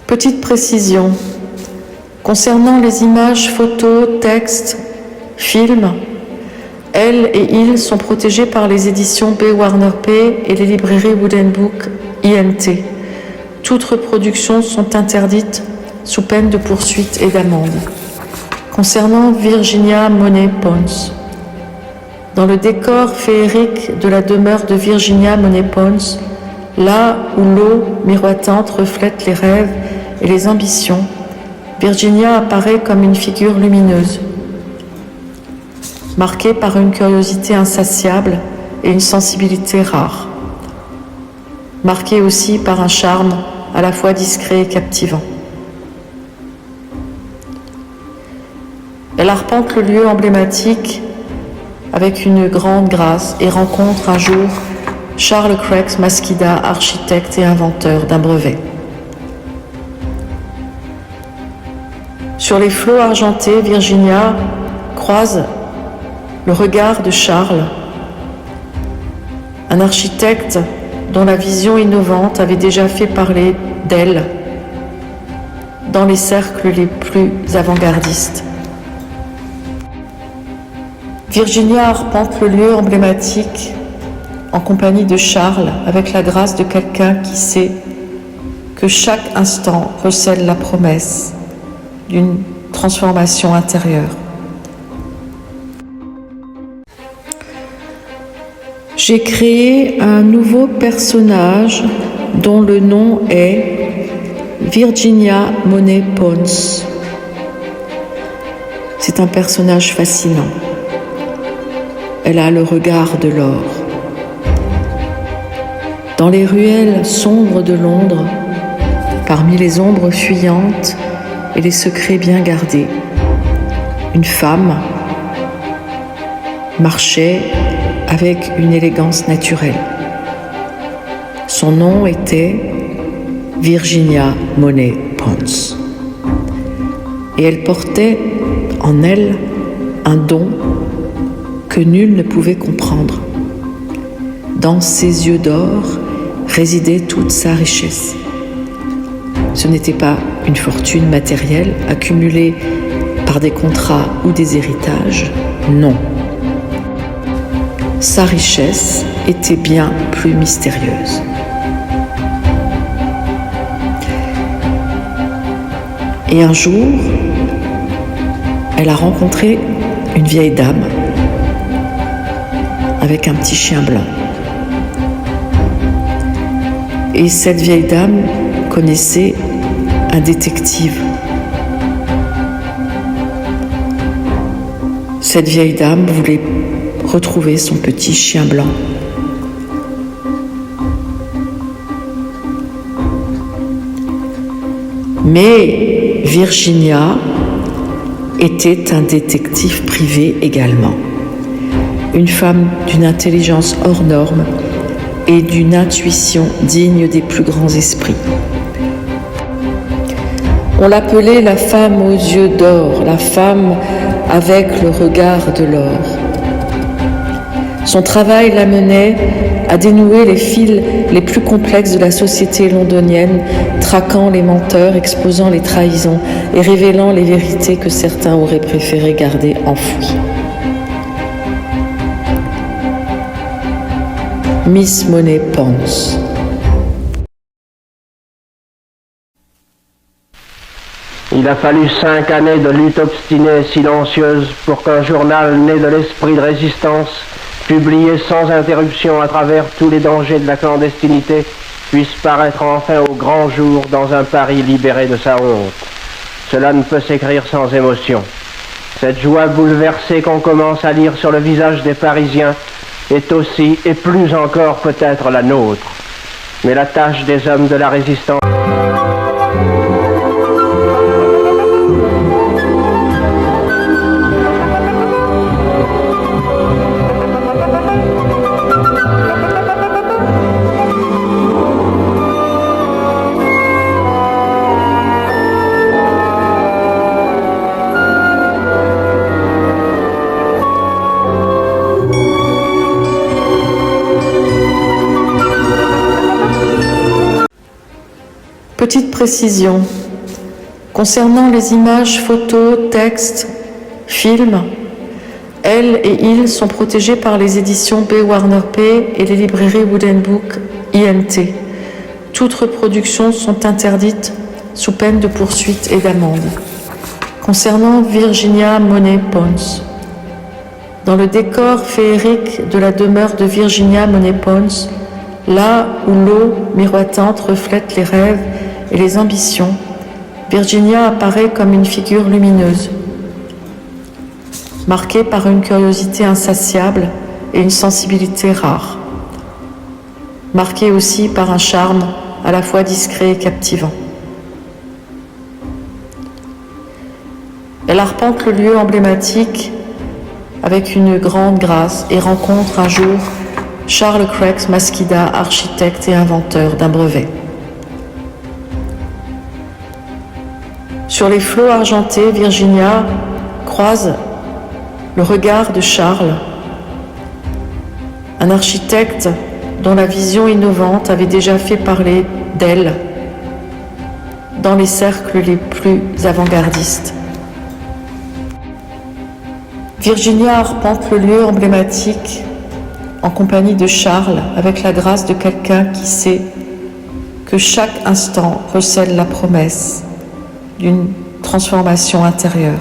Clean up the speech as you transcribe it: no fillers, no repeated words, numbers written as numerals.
Petite précision. Concernant les images, photos, textes, films, elle et il sont protégés par les éditions B. Warner P. et les librairies Wooden Book INT. Toutes reproductions sont interdites sous peine de poursuite et d'amende. Concernant Virginia Monet Pons, dans le décor féerique de la demeure de Virginia Monet Pons, là où l'eau miroitante reflète les rêves et les ambitions, Virginia apparaît comme une figure lumineuse, marquée par une curiosité insatiable et une sensibilité rare, marquée aussi par un charme à la fois discret et captivant. Elle arpente le lieu emblématique avec une grande grâce et rencontre un jour Charles Craig Masquida, architecte et inventeur d'un brevet. Sur les flots argentés, Virginia croise le regard de Charles, un architecte dont la vision innovante avait déjà fait parler d'elle dans les cercles les plus avant-gardistes. Virginia arpente le lieu emblématique en compagnie de Charles, avec la grâce de quelqu'un qui sait que chaque instant recèle la promesse d'une transformation intérieure. J'ai créé un nouveau personnage dont le nom est Virginia Monet Pons. C'est un personnage fascinant. Elle a le regard de l'or. Dans les ruelles sombres de Londres, parmi les ombres fuyantes et les secrets bien gardés, une femme marchait avec une élégance naturelle. Son nom était Virginia Monet Pons. Et elle portait en elle un don que nul ne pouvait comprendre. Dans ses yeux d'or résidait toute sa richesse. Ce n'était pas une fortune matérielle accumulée par des contrats ou des héritages, non. Sa richesse était bien plus mystérieuse. Et un jour, elle a rencontré une vieille dame avec un petit chien blanc. Et cette vieille dame connaissait un détective. Cette vieille dame voulait retrouver son petit chien blanc. Mais Virginia était un détective privé également. Une femme d'une intelligence hors norme et d'une intuition digne des plus grands esprits. On l'appelait la femme aux yeux d'or, la femme avec le regard de l'or. Son travail l'amenait à dénouer les fils les plus complexes de la société londonienne, traquant les menteurs, exposant les trahisons et révélant les vérités que certains auraient préféré garder enfouies. Miss Monet Pons. Il a fallu 5 années de lutte obstinée et silencieuse pour qu'un journal né de l'esprit de résistance, publié sans interruption à travers tous les dangers de la clandestinité, puisse paraître enfin au grand jour dans un Paris libéré de sa honte. Cela ne peut s'écrire sans émotion. Cette joie bouleversée qu'on commence à lire sur le visage des Parisiens est aussi, et plus encore peut-être, la nôtre. Mais la tâche des hommes de la résistance... Petite précision. Concernant les images, photos, textes, films, elle et il sont protégés par les éditions B. Warner P. et les librairies Wooden Book INT. Toutes reproductions sont interdites sous peine de poursuite et d'amende. Concernant Virginia Monet Pons, dans le décor féerique de la demeure de Virginia Monet Pons, là où l'eau miroitante reflète les rêves et les ambitions, Virginia apparaît comme une figure lumineuse, marquée par une curiosité insatiable et une sensibilité rare, marquée aussi par un charme à la fois discret et captivant. Elle arpente le lieu emblématique avec une grande grâce et rencontre un jour Charles Craix Masquida, architecte et inventeur d'un brevet. Sur les flots argentés, Virginia croise le regard de Charles, un architecte dont la vision innovante avait déjà fait parler d'elle dans les cercles les plus avant-gardistes. Virginia arpente le lieu emblématique en compagnie de Charles, avec la grâce de quelqu'un qui sait que chaque instant recèle la promesse d'une transformation intérieure.